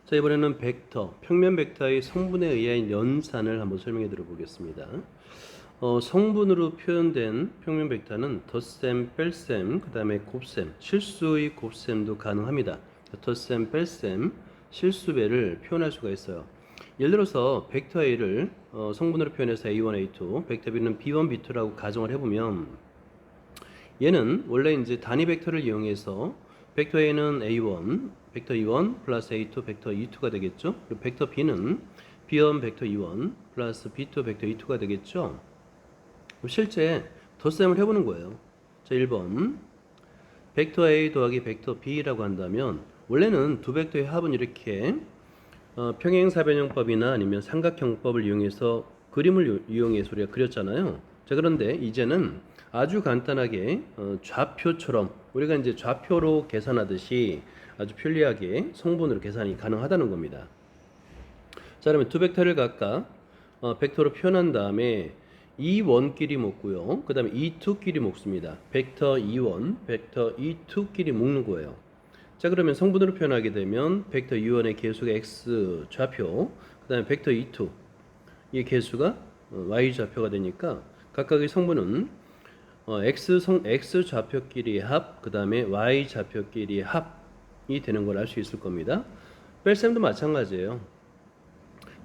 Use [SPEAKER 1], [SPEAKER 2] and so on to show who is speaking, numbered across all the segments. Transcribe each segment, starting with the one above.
[SPEAKER 1] 자, 이번에는 벡터, 평면 벡터의 성분에 의한 연산을 한번 설명해 드려보겠습니다. 성분으로 표현된 평면 벡터는 덧셈, 뺄셈, 그 다음에 곱셈, 실수의 곱셈도 가능합니다. 덧셈, 뺄셈, 실수배를 표현할 수가 있어요. 예를 들어서 벡터 A를 성분으로 표현해서 A1, A2, 벡터 B는 B1, B2라고 가정을 해보면 얘는 원래 이제 단위 벡터를 이용해서 벡터 A는 A1, 벡터 E1 플러스 A2, 벡터 E2가 되겠죠. 그리고 벡터 B는 B1, 벡터 E1 플러스 B2, 벡터 E2가 되겠죠. 실제 덧셈을 해보는 거예요. 자, 1번 벡터 A 더하기 벡터 B라고 한다면 원래는 두 벡터의 합은 이렇게 평행사변형법이나 아니면 삼각형법을 이용해서 그림을 이용해서 우리가 그렸잖아요. 자, 그런데 이제는 아주 간단하게 좌표처럼 우리가 이제 좌표로 계산하듯이 아주 편리하게 성분으로 계산이 가능하다는 겁니다. 자, 그러면 두 벡터를 각각 벡터로 표현한 다음에 이 원끼리 묶고요. 그 다음에 이 투끼리 묶습니다. 벡터 E1, 벡터 E2끼리 묶는 거예요. 자, 그러면 성분으로 표현하게 되면 벡터 E1의 개수가 X 좌표, 그 다음에 벡터 E2 이 개수가 Y 좌표가 되니까 각각의 성분은 X 좌표끼리의 합, 그 다음에 Y 좌표끼리의 합이 되는 걸 알 수 있을 겁니다. 뺄셈도 마찬가지예요.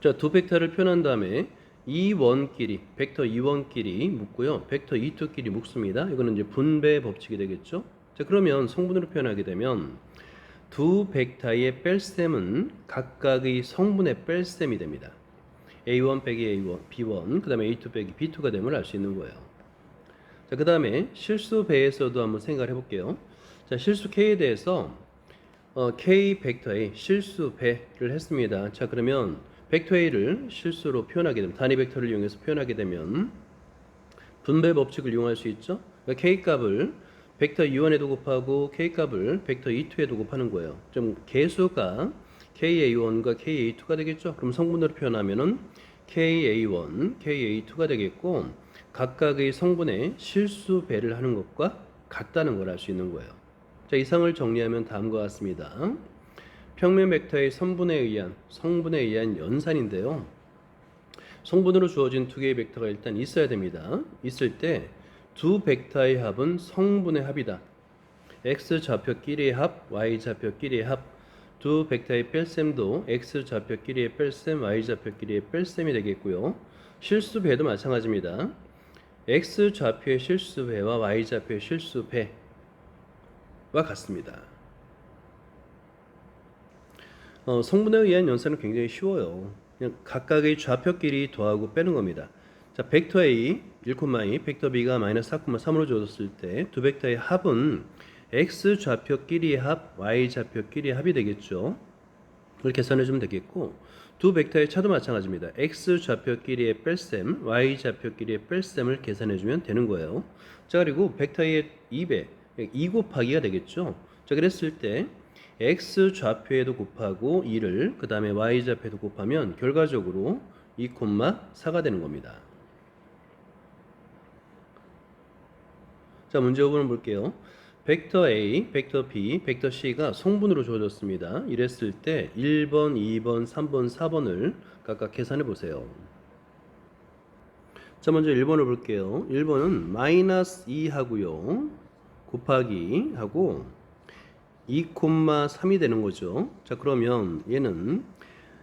[SPEAKER 1] 자, 두 벡터를 표현한 다음에 E1끼리, 벡터 E1끼리 묶고요. 벡터 E2끼리 묶습니다. 이거는 이제 분배 법칙이 되겠죠. 자, 그러면 성분으로 표현하게 되면 두 벡터의 뺄셈은 각각의 성분의 뺄셈이 됩니다. A1 빼기 A1, B1, 그 다음에 A2 빼기 B2가 됨을 알 수 있는 거예요. 자, 그 다음에 실수 배에서도 한번 생각을 해볼게요. 자, 실수 K에 대해서 K 벡터 A 실수 배를 했습니다. 자, 그러면 벡터 A를 실수로 표현하게 되면 단위 벡터를 이용해서 표현하게 되면 분배 법칙을 이용할 수 있죠. 그러니까 K 값을 벡터 E1에도 곱하고 K 값을 벡터 E2에도 곱하는 거예요. 좀 개수가 KA1과 KA2가 되겠죠. 그럼 성분으로 표현하면은 KA1, KA2가 되겠고 각각의 성분의 실수 배를 하는 것과 같다는 걸 알 수 있는 거예요. 자, 이상을 정리하면 다음과 같습니다. 평면 벡터의 성분에 의한 연산인데요. 성분으로 주어진 두 개의 벡터가 일단 있어야 됩니다. 있을 때 두 벡터의 합은 성분의 합이다. X 좌표끼리의 합, Y 좌표끼리의 합. 두 벡터의 뺄셈도 X 좌표끼리의 뺄셈, Y 좌표끼리의 뺄셈이 되겠고요. 실수배도 마찬가지입니다. X 좌표의 실수배와 Y 좌표의 실수배와 같습니다. 성분에 의한 연산은 굉장히 쉬워요. 그냥 각각의 좌표끼리 더하고 빼는 겁니다. 자, 벡터 A 1,2, 벡터 B가 마이너스 4,3으로 주어졌을 때 두 벡터의 합은 X 좌표끼리의 합, Y 좌표끼리의 합이 되겠죠. 그걸 계산해 주면 되겠고 두 벡터의 차도 마찬가지입니다. X 좌표끼리의 뺄셈, Y 좌표끼리의 뺄셈을 계산해 주면 되는 거예요. 자, 그리고 벡터의 2배, 2 곱하기가 되겠죠. 자, 그랬을 때 X 좌표에도 곱하고 2를 그 다음에 Y 좌표에도 곱하면 결과적으로 2,4가 되는 겁니다. 자, 문제 5번을 볼게요. 벡터 A, 벡터 B, 벡터 C가 성분으로 주어졌습니다. 이랬을 때 1번, 2번, 3번, 4번을 각각 계산해 보세요. 자, 먼저 1번을 볼게요. 1번은 마이너스 2 하고요. 곱하기 하고 2,3이 되는 거죠. 자, 그러면 얘는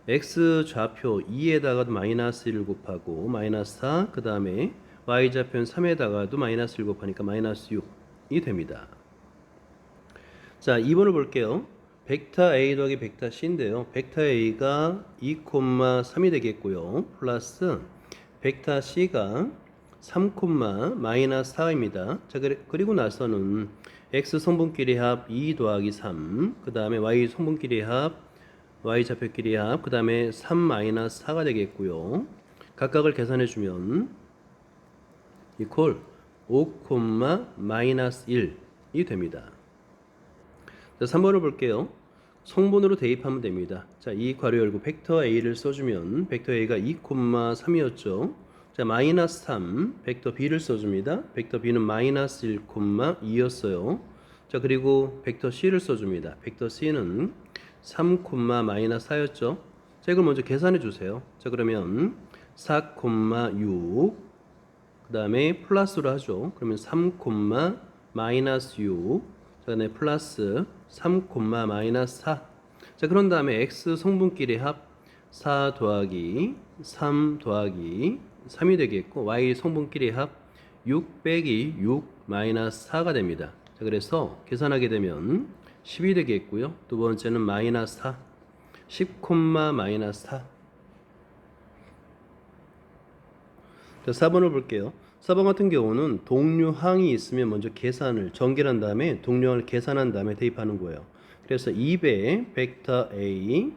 [SPEAKER 1] X 좌표 2에다가도 마이너스 1을 곱하고 마이너스 4, 그 다음에 Y 좌표는 3에다가도 마이너스 1 곱하니까 마이너스 6이 됩니다. 자, 2번을 볼게요. 벡터 A 더하기 벡터 C인데요. 벡터 A가 2,3이 되겠고요. 플러스 벡터 C가 3, 마이너스 4입니다. 자, 그리고 나서는 X 성분끼리 합 2 더하기 3, 그 다음에 Y 성분끼리 합, Y 좌표끼리 합, 그 다음에 3 마이너스 4가 되겠고요. 각각을 계산해주면 이퀄 5, 마이너스 1이 됩니다. 자, 3번을 볼게요. 성분으로 대입하면 됩니다. 자, 이 괄호 열고 벡터 A를 써주면 벡터 A가 2,3이었죠. 자, 마이너스 3, 벡터 B를 써줍니다. 벡터 B는 마이너스 1,2였어요. 자, 그리고 벡터 C를 써줍니다. 벡터 C는 3, 마이너스 4였죠. 자, 이걸 먼저 계산해 주세요. 자, 그러면 4, 6, 그 다음에 플러스로 하죠. 그러면 3, 마이너스 6, 자, 그다음에 플러스 3, 마이너스 4. 자, 그런 다음에 x 성분끼리 합 4 더하기 3 더하기 3이 되겠고, y 성분끼리 합 6 빼기 6 마이너스 4가 됩니다. 자, 그래서 계산하게 되면 10이 되겠고요. 두 번째는 마이너스 4, 10, 마이너스 4. 자, 4번을 볼게요. 4번 같은 경우는 동류항이 있으면 먼저 계산을 전개한 다음에 동류항을 계산한 다음에 대입하는 거예요. 그래서 2배 벡터 A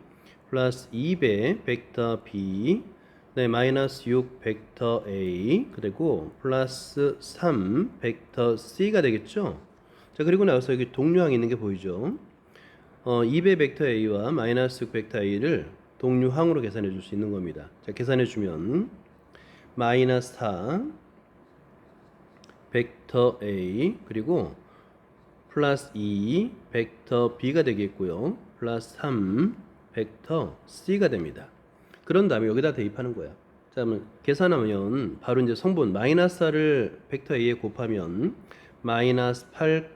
[SPEAKER 1] 플러스 2배 벡터 B, 네, 마이너스 6 벡터 A, 그리고 플러스 3 벡터 C가 되겠죠. 자, 그리고 나서 여기 동류항이 있는 게 보이죠. 2배 벡터 A와 마이너스 6 벡터 A를 동류항으로 계산해 줄 수 있는 겁니다. 자, 계산해 주면 마이너스 4 벡터 A, 그리고 플러스 2 벡터 B가 되겠고요. 플러스 3 벡터 C가 됩니다. 그런 다음에 여기다 대입하는 거야. 자, 그러면 계산하면 바로 이제 성분 마이너스 4를 벡터 A에 곱하면 마이너스 8,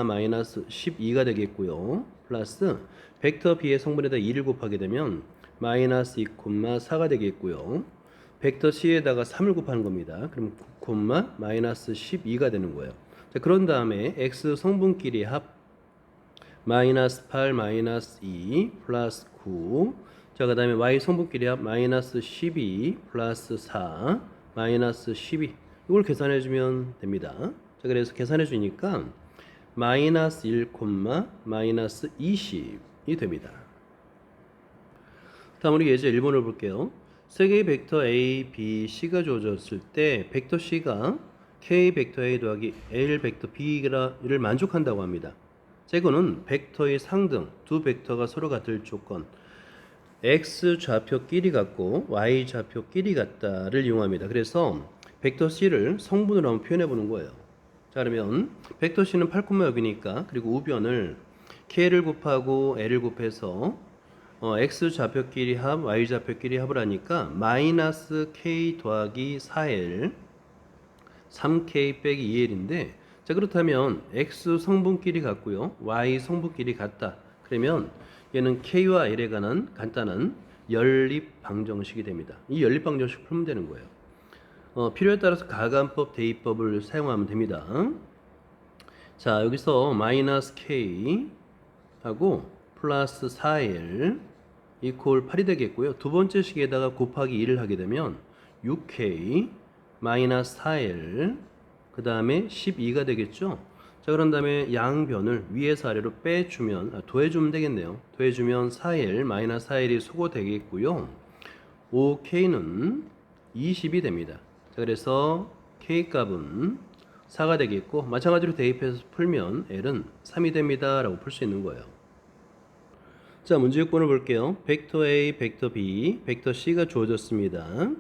[SPEAKER 1] 마이너스 12가 되겠고요. 플러스 벡터 B의 성분에다 2를 곱하게 되면 마이너스 2, 4가 되겠고요. 벡터 C에다가 3을 곱하는 겁니다. 그럼 9, 마이너스 12가 되는 거예요. 자, 그런 다음에 x 성분끼리 합 마이너스 8, 마이너스 2, 플러스 9. 자, 그 다음에 y 성분끼리 합 마이너스 12, 플러스 4, 마이너스 12. 이걸 계산해주면 됩니다. 자, 그래서 계산해주니까 마이너스 1, 마이너스 20이 됩니다. 다음 우리 예제 1번을 볼게요. 세 개의 벡터 A, B, C가 주어졌을 때 벡터 C가 K 벡터 A 더하기 L 벡터 B를 만족한다고 합니다. 자, 이거는 벡터의 상등, 두 벡터가 서로 같을 조건, X 좌표끼리 같고 Y 좌표끼리 같다를 이용합니다. 그래서 벡터 C를 성분으로 한번 표현해 보는 거예요. 자, 그러면 벡터 C는 8, 여기니까, 그리고 우변을 K를 곱하고 L을 곱해서 X 좌표끼리 합, Y 좌표끼리 합을 하니까 마이너스 K 더하기 4L 3K 빼기 2L인데, 자, 그렇다면 X 성분끼리 같고요, Y 성분끼리 같다. 그러면 얘는 K와 L에 관한 간단한 연립 방정식이 됩니다. 이 연립 방정식 풀면 되는 거예요. 필요에 따라서 가간법, 대입법을 사용하면 됩니다. 자, 여기서 마이너스 K 하고 플러스 4L 이퀄 8이 되겠고요. 두 번째 식에다가 곱하기 2를 하게 되면 6K 마이너스 4L 그 다음에 12가 되겠죠. 자, 그런 다음에 양변을 위에서 아래로 빼주면 더해주면 되겠네요. 더해주면 4L 마이너스 4L이 수고 되겠고요. 5K는 20이 됩니다. 자, 그래서 K 값은 4가 되겠고, 마찬가지로 대입해서 풀면 L은 3이 됩니다 라고 풀 수 있는 거예요. 자, 문제 6번을 볼게요. 벡터 A, 벡터 B, 벡터 C가 주어졌습니다.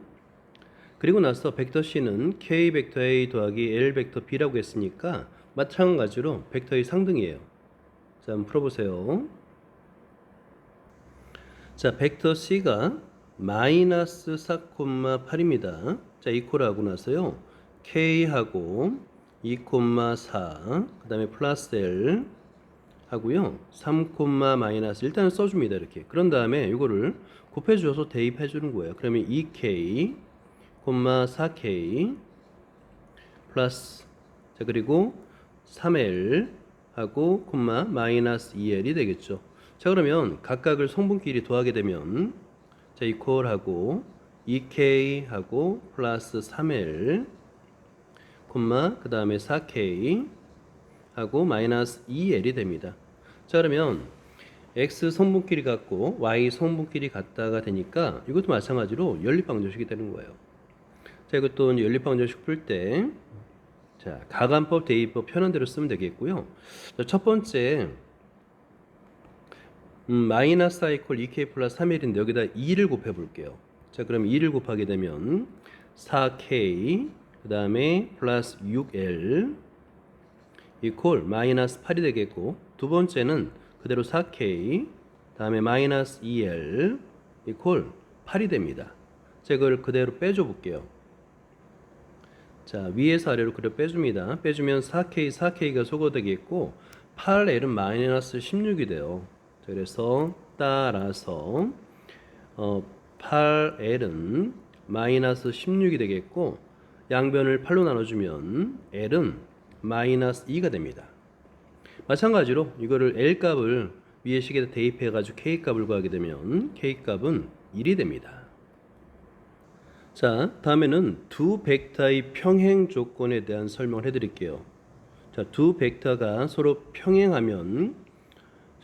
[SPEAKER 1] 그리고 나서 벡터 C는 K 벡터 A 더하기 L 벡터 B라고 했으니까 마찬가지로 벡터의 상등이에요. 자, 한번 풀어보세요. 자, 벡터 C가 마이너스 4, 8입니다. 자, 이퀄하고 나서요, K하고 2, 4, 그 다음에 플러스 L 하고요, 3, 마이너스 일단은 써줍니다. 이렇게. 그런 다음에 이거를 곱해줘서 대입해주는 거예요. 그러면 2K, 4K 플러스, 자, 그리고 3L 하고 마이너스 2L이 되겠죠. 자, 그러면 각각을 성분끼리 더하게 되면, 자, 이퀄하고 2K 하고 플러스 3L 그 다음에 4K 하고 마이너스 2L이 됩니다. 자, 그러면 X 성분끼리 같고 Y 성분끼리 같다가 되니까 이것도 마찬가지로 연립방정식이 되는 거예요. 자, 이것도 연립방정식 풀 때, 자, 가간법, 대입법 편한 대로 쓰면 되겠고요. 자, 첫 번째 마이너스 4 이퀄 2K 플러스 3L인데 여기다 2를 곱해 볼게요. 자, 그럼 2를 곱하게 되면 4K 그 다음에 플러스 6L 이퀄 마이너스 8이 되겠고, 두 번째는 그대로 4K 다음에 마이너스 2L 이퀄 8이 됩니다. 제가 그걸 그대로 빼줘 볼게요. 자, 위에서 아래로 그대로 빼줍니다. 빼주면 4K가 소거되겠고 8L은 마이너스 16이 돼요. 자, 그래서 따라서 8L은 마이너스 16이 되겠고 양변을 8로 나눠주면 L은 마이너스 2가 됩니다. 마찬가지로 이거를 L 값을 위에 식에다 대입해가지고 K 값을 구하게 되면 K 값은 1이 됩니다. 자, 다음에는 두 벡터의 평행 조건에 대한 설명을 해드릴게요. 자, 두 벡터가 서로 평행하면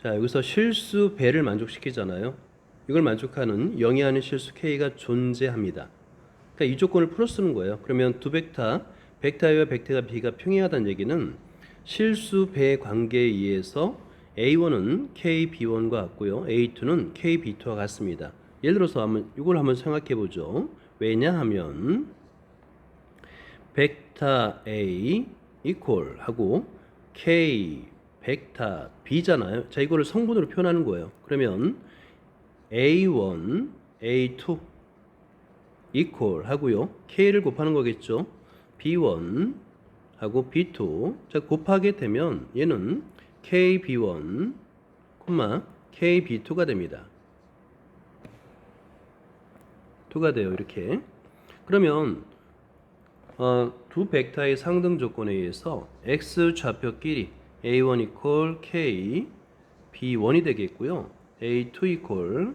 [SPEAKER 1] 자, 여기서 실수 배를 만족시키잖아요. 이걸 만족하는 영위하는 실수 K가 존재합니다. 그러니까 이 조건을 풀어 쓰는 거예요. 그러면 두 벡터 A와 벡터 B가 평행하다는 얘기는 실수 배 관계에 의해서 A1은 KB1과 같고요. A2는 KB2와 같습니다. 예를 들어서 이걸 한번 생각해 보죠. 왜냐하면 벡터 A 이퀄 하고 K 벡터 B잖아요. 자, 이거를 성분으로 표현하는 거예요. 그러면 A1, A2 이퀄 하고요. K를 곱하는 거겠죠. B1 하고 B2. 자, 곱하게 되면 얘는 KB1, KB2가 됩니다. 2가 돼요. 이렇게. 그러면 두 벡터의 상등 조건에 의해서 X 좌표끼리 A1 이퀄 K B1이 되겠고요. A2 이퀄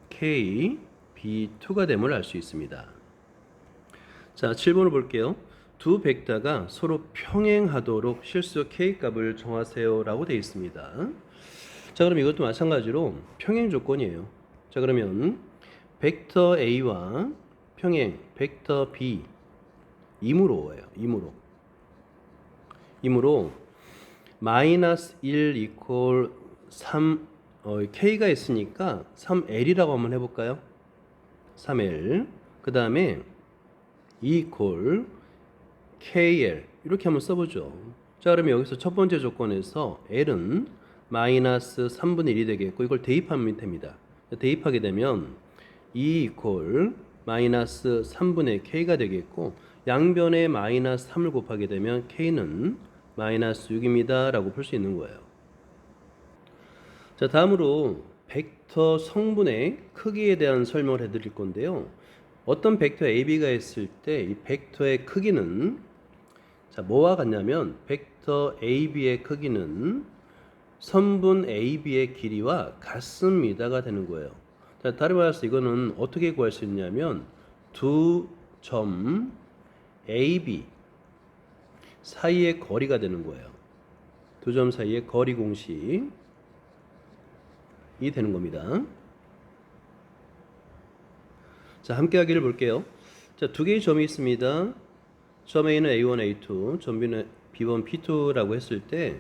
[SPEAKER 1] K B2가 됨을 알 수 있습니다. 자, 7번을 볼게요. 두 벡터가 서로 평행하도록 실수 K 값을 정하세요 라고 되어 있습니다. 자, 그럼 이것도 마찬가지로 평행 조건이에요. 자, 그러면 벡터 A와 평행 벡터 B 임으로예요. 임으로 마이너스 1 이퀄 3 K가 있으니까 3L이라고 한번 해볼까요? 3L 그 다음에 2 이퀄 KL 이렇게 한번 써보죠. 자, 그러면 여기서 첫 번째 조건에서 L은 마이너스 3분의 1이 되겠고 이걸 대입하면 됩니다. 대입하게 되면 2 이퀄 마이너스 3분의 K가 되겠고 양변에 마이너스 3을 곱하게 되면 K는 마이너스 6입니다 라고 풀 수 있는 거예요. 자, 다음으로 벡터 성분의 크기에 대한 설명을 해드릴 건데요. 어떤 벡터 AB가 있을 때 이 벡터의 크기는 자, 뭐와 같냐면 벡터 AB의 크기는 선분 AB의 길이와 같습니다가 되는 거예요. 자, 다른 말해서 이거는 어떻게 구할 수 있냐면 두 점 AB 사이의 거리가 되는 거예요. 두 점 사이의 거리 공식이 되는 겁니다. 자, 함께 하기를 볼게요. 자, 두 개의 점이 있습니다. 점 A는 A1, A2, 점 B는 B1, B2라고 했을 때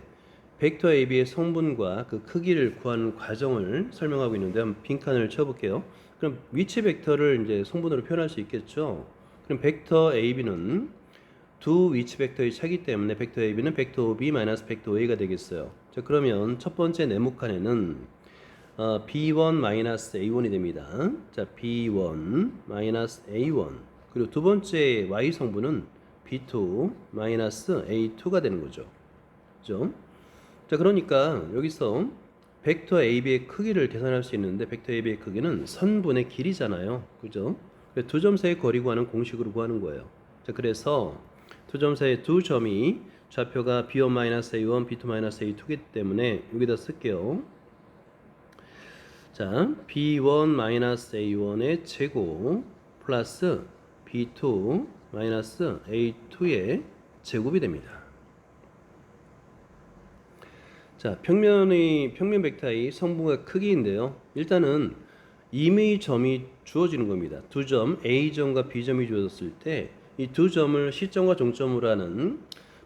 [SPEAKER 1] 벡터 AB의 성분과 그 크기를 구하는 과정을 설명하고 있는데 한번 빈칸을 쳐볼게요. 그럼 위치 벡터를 이제 성분으로 표현할 수 있겠죠. 그럼 벡터 AB는 두 위치 벡터의 차이기 때문에 벡터 AB는 벡터 OB 마이너스 벡터 OA가 되겠어요. 자, 그러면 첫 번째 네모칸에는 B1 마이너스 A1이 됩니다. 자, B1 마이너스 A1 그리고 두 번째 Y 성분은 B2 마이너스 A2가 되는 거죠. 그죠? 자, 그러니까 여기서 벡터 AB의 크기를 계산할 수 있는데 벡터 AB의 크기는 선분의 길이잖아요. 그죠? 두 점 사이의 거리 구하는 공식으로 구하는 거예요. 자, 그래서 두 점 사이의 두 점이 좌표가 B1 마이너스 A1, B2 마이너스 A2이기 때문에 여기다 쓸게요. 자, B1 마이너스 A1의 제곱 플러스 B2 마이너스 A2의 제곱이 됩니다. 자, 평면 벡터의 성분과 크기인데요. 일단은 임의 점이 주어지는 겁니다. 두 점 A점과 B점이 주어졌을 때 이 두 점을 시점과 종점으로 하는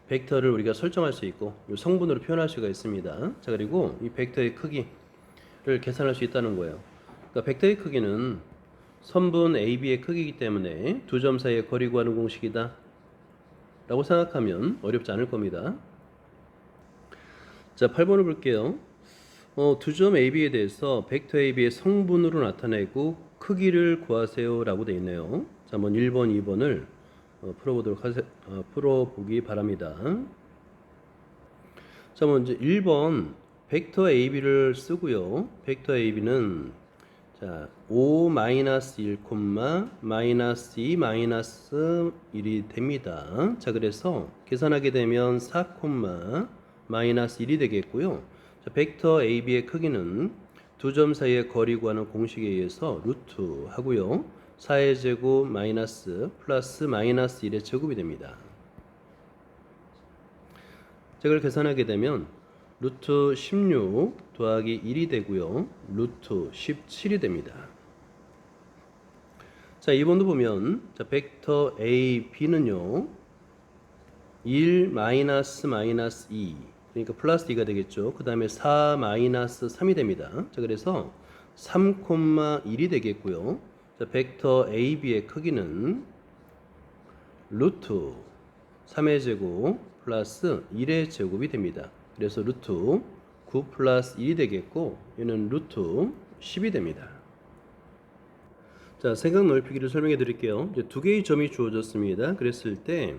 [SPEAKER 1] 벡터를 우리가 설정할 수 있고 이 성분으로 표현할 수가 있습니다. 자, 그리고 이 벡터의 크기를 계산할 수 있다는 거예요. 그러니까 벡터의 크기는 선분 AB의 크기이기 때문에 두 점 사이의 거리 구하는 공식이다 라고 생각하면 어렵지 않을 겁니다. 자, 8번을 볼게요. 두 점 AB에 대해서 벡터 AB의 성분으로 나타내고 크기를 구하세요 라고 되어 있네요. 자, 한번 1번, 2번을 풀어보기 바랍니다. 자, 먼저 1번 벡터 AB를 쓰고요. 벡터 AB는 자, 5-1, -2, -1이 됩니다. 자, 그래서 계산하게 되면 4, -1이 되겠고요. 자, 벡터 AB의 크기는 두 점 사이의 거리 구하는 공식에 의해서 루트 하고요. 4의 제곱 마이너스 플러스 마이너스 1의 제곱이 됩니다. 자, 이걸 계산하게 되면 루트 16 더하기 1이 되고요. 루트 17이 됩니다. 자, 2번도 보면 자, 벡터 A, B는요. 1 마이너스 2 그러니까 플러스 2가 되겠죠. 그 다음에 4 마이너스 3이 됩니다. 자, 그래서 3, 1이 되겠고요. 자, 벡터 AB의 크기는 루트 3의 제곱 플러스 1의 제곱이 됩니다. 그래서 루트 9 플러스 1이 되겠고 얘는 루트 10이 됩니다. 자, 생각 넓히기를 설명해 드릴게요. 이제 두 개의 점이 주어졌습니다. 그랬을 때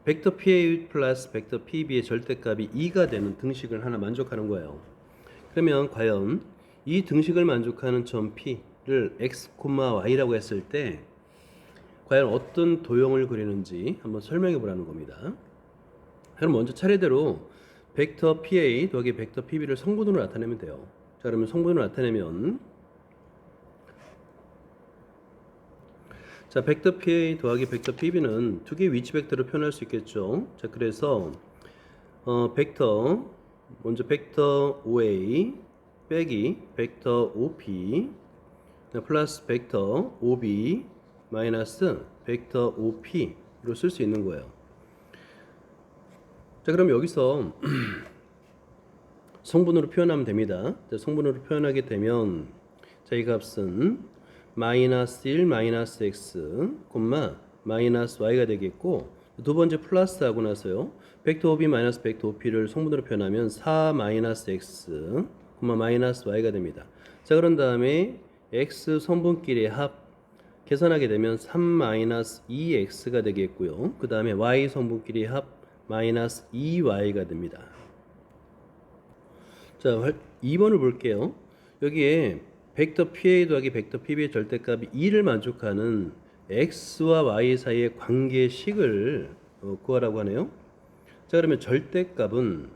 [SPEAKER 1] 벡터 PA 플러스 벡터 PB의 절대값이 2가 되는 등식을 하나 만족하는 거예요. 그러면 과연 이 등식을 만족하는 점 P를 x, y라고 했을 때 과연 어떤 도형을 그리는지 한번 설명해 보라는 겁니다. 그럼 먼저 차례대로 벡터 PA 더하기 벡터 PB를 성분으로 나타내면 돼요. 자, 그러면 성분으로 나타내면 자, 벡터 PA 더하기 벡터 PB는 두 개의 위치 벡터로 표현할 수 있겠죠. 자, 그래서 먼저 벡터 OA 빼기 벡터 OP 플러스 벡터 OB 마이너스 벡터 OP로 쓸 수 있는 거예요. 자, 그럼 여기서 성분으로 표현하면 됩니다. 자, 성분으로 표현하게 되면 자, 이 값은 마이너스 1 마이너스 x 마이너스 y가 되겠고 두 번째 플러스 하고 나서요. 벡터 OB 마이너스 벡터 OP를 성분으로 표현하면 4 마이너스 x 마이너스 y가 됩니다. 자, 그런 다음에 x 성분끼리의 합 계산하게 되면 3 마이너스 2x가 되겠고요. 그 다음에 y 성분끼리의 합 마이너스 2y가 됩니다. 자, 2번을 볼게요. 여기에 벡터 PA 더하기 벡터 PB의 절대값이 2를 만족하는 x와 y 사이의 관계식을 구하라고 하네요. 자, 그러면 절대값은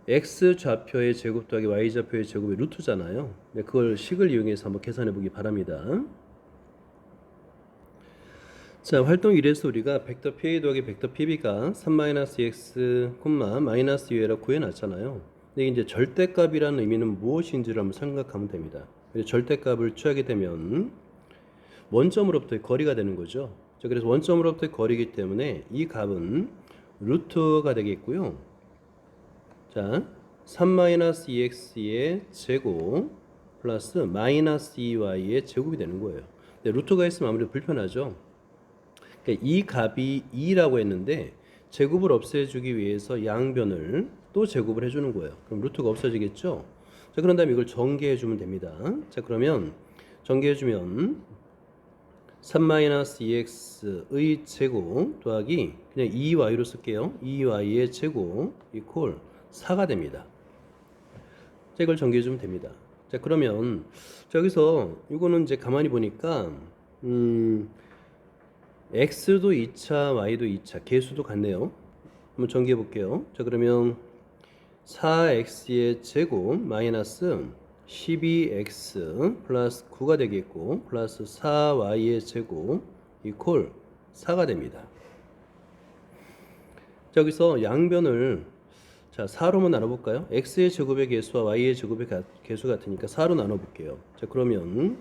[SPEAKER 1] x 좌표의 제곱 더하기 y 좌표의 제곱이 루트잖아요. 그걸 식을 이용해서 한번 계산해 보기 바랍니다. 자, 활동 1에서 우리가 벡터 PA 더하기 벡터 PB가 3-2x, 마이너스 2라고 구해놨잖아요. 근데 이제 절대값이라는 의미는 무엇인지를 한번 생각하면 됩니다. 절대값을 취하게 되면 원점으로부터의 거리가 되는 거죠. 자, 그래서 원점으로부터의 거리이기 때문에 이 값은 루트가 되겠고요. 자, 3-2x의 제곱 플러스 마이너스 2y의 제곱이 되는 거예요. 근데 루트가 있으면 아무래도 불편하죠. 그러니까 이 값이 2라고 했는데 제곱을 없애주기 위해서 양변을 또 제곱을 해주는 거예요. 그럼 루트가 없어지겠죠. 자, 그런 다음에 이걸 전개해주면 됩니다. 자, 그러면 전개해주면 3-2x의 제곱 더하기 그냥 2y로 쓸게요. 2y의 제곱 이퀄 4가 됩니다. 자, 이걸 전개해주면 됩니다. 자, 그러면 자, 여기서 이거는 이제 가만히 보니까 x도 2차, y도 2차, 개수도 같네요. 한번 전개해 볼게요. 자, 그러면 4x의 제곱 마이너스 12x 플러스 9가 되겠고 플러스 4y의 제곱 이퀄 4가 됩니다. 자, 여기서 양변을 자, 4로만 나눠볼까요? x의 제곱의 개수와 y의 제곱의 개수 같으니까 4로 나눠볼게요. 자, 그러면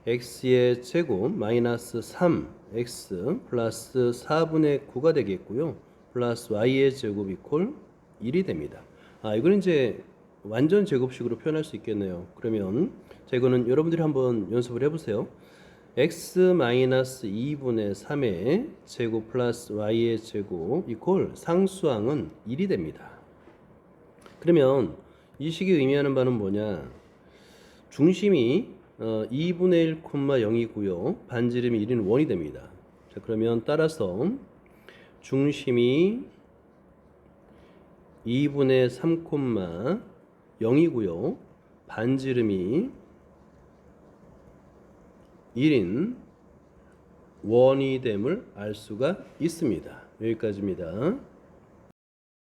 [SPEAKER 1] x의 제곱 마이너스 3x 플러스 4분의 9가 되겠고요. 플러스 y의 제곱 이퀄 1이 됩니다. 이거는 이제 완전 제곱식으로 표현할 수 있겠네요. 그러면 자, 이거는 여러분들이 한번 연습을 해보세요. x-2분의 3의 제곱 플러스 y의 제곱 이퀄 상수항은 1이 됩니다. 그러면 이 식이 의미하는 바는 뭐냐? 중심이 2분의 1, 0이고요. 반지름이 1인 원이 됩니다. 자, 그러면 따라서 중심이 2분의 3, 0이고요. 반지름이 1인 원이 됨을 알 수가 있습니다. 여기까지입니다.